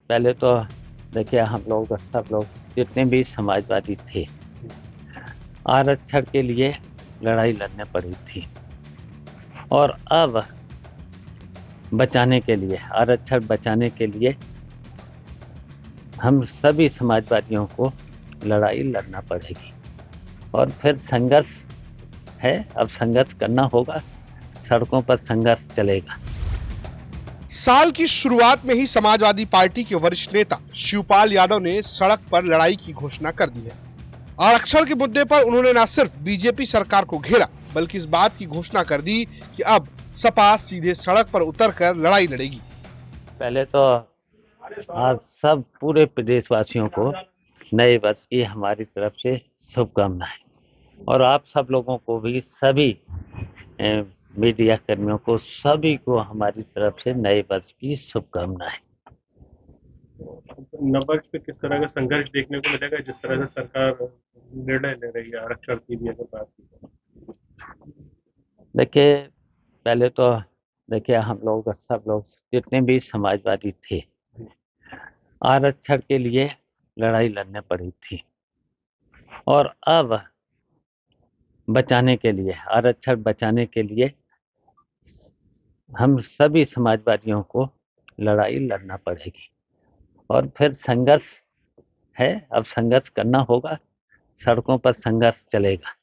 पहले तो देखिए हम लोग सब लोग जितने भी समाजवादी थे, आरक्षण के लिए लड़ाई लड़ने पड़ी थी और अब आरक्षण बचाने के लिए हम सभी समाजवादियों को लड़ाई लड़ना पड़ेगी और फिर संघर्ष है। अब संघर्ष करना होगा, सड़कों पर संघर्ष चलेगा। साल की शुरुआत में ही समाजवादी पार्टी के वरिष्ठ नेता शिवपाल यादव ने सड़क पर लड़ाई की घोषणा कर दी है। आरक्षण के मुद्दे पर उन्होंने न सिर्फ बीजेपी सरकार को घेरा, बल्कि इस बात की घोषणा कर दी कि अब सपा सीधे सड़क पर उतरकर लड़ाई लड़ेगी। पहले तो आज सब पूरे प्रदेशवासियों को नए वर्ष की हमारी तरफ से शुभकामनाएं और आप सब लोगों को भी, सभी मीडिया कर्मियों को, सभी को हमारी तरफ से नए वर्ष की शुभकामनाएं। नववर्ष पे किस तरह का संघर्ष देखने को मिलेगा, जिस तरह से सरकार निर्णय ले रही है आरक्षण की भी अगर बात की? देखिए पहले तो हम लोग सब लोग जितने भी समाजवादी थे, आरक्षण के लिए लड़ाई लड़ने पड़ी थी और अब आरक्षण बचाने के लिए हम सभी समाजवादियों को लड़ाई लड़ना पड़ेगी और फिर संघर्ष है। अब संघर्ष करना होगा, सड़कों पर संघर्ष चलेगा।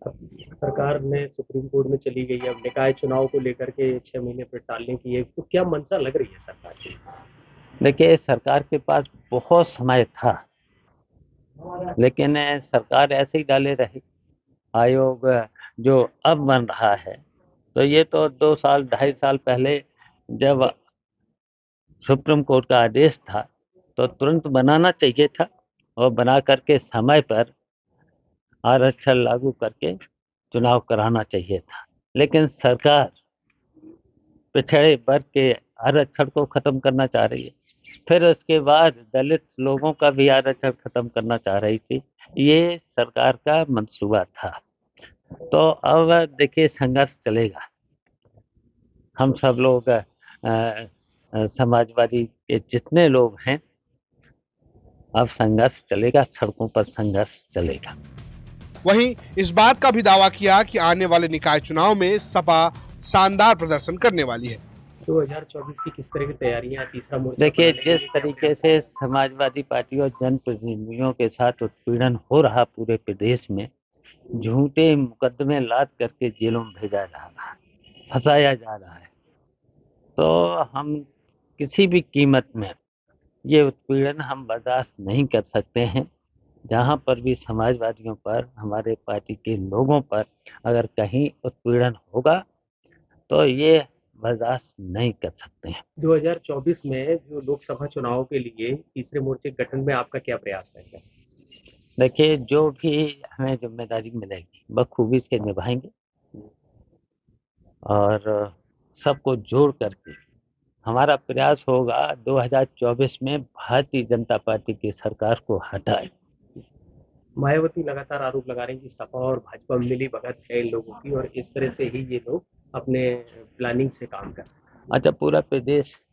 सरकार ने सुप्रीम कोर्ट में चली गई, अब निकाय चुनाव को लेकर के 6 महीने फिर टालने की है, तो क्या मंशा लग रही है सरकार की? देखिए सरकार के पास बहुत समय था, लेकिन सरकार ऐसे ही डाले रही। आयोग जो अब बन रहा है, तो ये तो 2 साल 2.5 साल पहले जब सुप्रीम कोर्ट का आदेश था तो तुरंत बनाना चाहिए था और बना करके समय पर आरक्षण लागू करके चुनाव कराना चाहिए था। लेकिन सरकार पिछड़े वर्ग के आरक्षण को खत्म करना चाह रही है, फिर उसके बाद दलित लोगों का भी आरक्षण खत्म करना चाह रही थी। ये सरकार का मंसूबा था। तो अब देखिए संघर्ष चलेगा। हम सब लोग समाजवादी के जितने लोग हैं, अब संघर्ष चलेगा, सड़कों पर संघर्ष चलेगा। वहीं इस बात का भी दावा किया कि आने वाले निकाय चुनाव में सपा शानदार प्रदर्शन करने वाली है। 2024 की किस तरह की तैयारियां, तीसरा मोर्चा? देखिए जिस तरीके से समाजवादी पार्टी और जनप्रतिनिधियों के साथ उत्पीड़न हो रहा पूरे प्रदेश में, झूठे मुकदमे लाद करके जेलों में भेजा जा रहा है, फंसाया जा रहा है, तो हम किसी भी कीमत में ये उत्पीड़न हम बर्दाश्त नहीं कर सकते हैं। जहाँ पर भी समाजवादियों पर, हमारे पार्टी के लोगों पर अगर कहीं उत्पीड़न होगा तो ये बर्दाश्त नहीं कर सकते हैं। 2024 में जो लोकसभा चुनाव के लिए तीसरे मोर्चे गठन में आपका क्या प्रयास रहेगा? देखिए जो भी हमें जिम्मेदारी मिलेगी बखूबी से निभाएंगे और सबको जोड़ करके हमारा प्रयास होगा 2024 में भारतीय जनता पार्टी की सरकार को हटाए। मायावती लगातार आरोप लगा रही हैं कि सपा और भाजपा में मिली भगत है इन लोगों की और इस तरह से ही ये लोग अपने प्लानिंग से काम कर रहे हैं। अच्छा, पूरा प्रदेश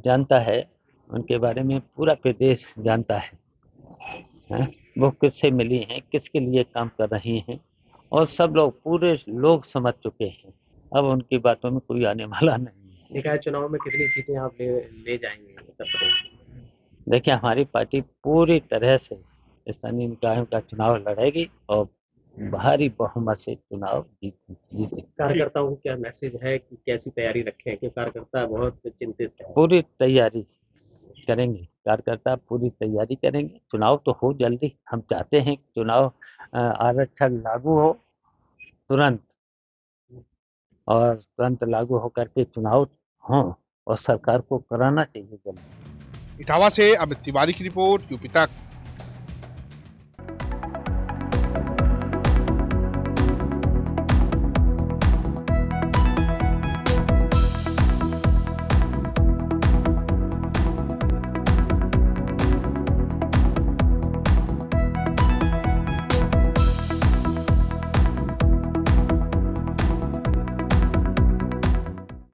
जानता है उनके बारे में, पूरा प्रदेश जानता है वो किससे मिली हैं, किसके लिए काम कर रही हैं और सब लोग, पूरे लोग समझ चुके हैं। अब उनकी बातों में कोई आने वाला नहीं है। निकाय चुनाव में कितनी सीटें आप ले जाएंगे उत्तर प्रदेश में? देखिए हमारी पार्टी पूरी तरह से स्थानीय निकायों का चुनाव लड़ेगी और भारी बहुमत से चुनाव जीतेगी। कार्यकर्ताओं को क्या मैसेज है कि कैसी तैयारी रखें, कि कार्यकर्ता बहुत चिंतित है? पूरी तैयारी करेंगे, कार्यकर्ता पूरी तैयारी करेंगे। चुनाव तो हो जल्दी, हम चाहते हैं कि चुनाव आरक्षण लागू हो तुरंत, और तुरंत लागू होकर के चुनाव हो और सरकार को कराना चाहिए जल्दी। इटावा से अमित तिवारी की रिपोर्ट, यूपी तक।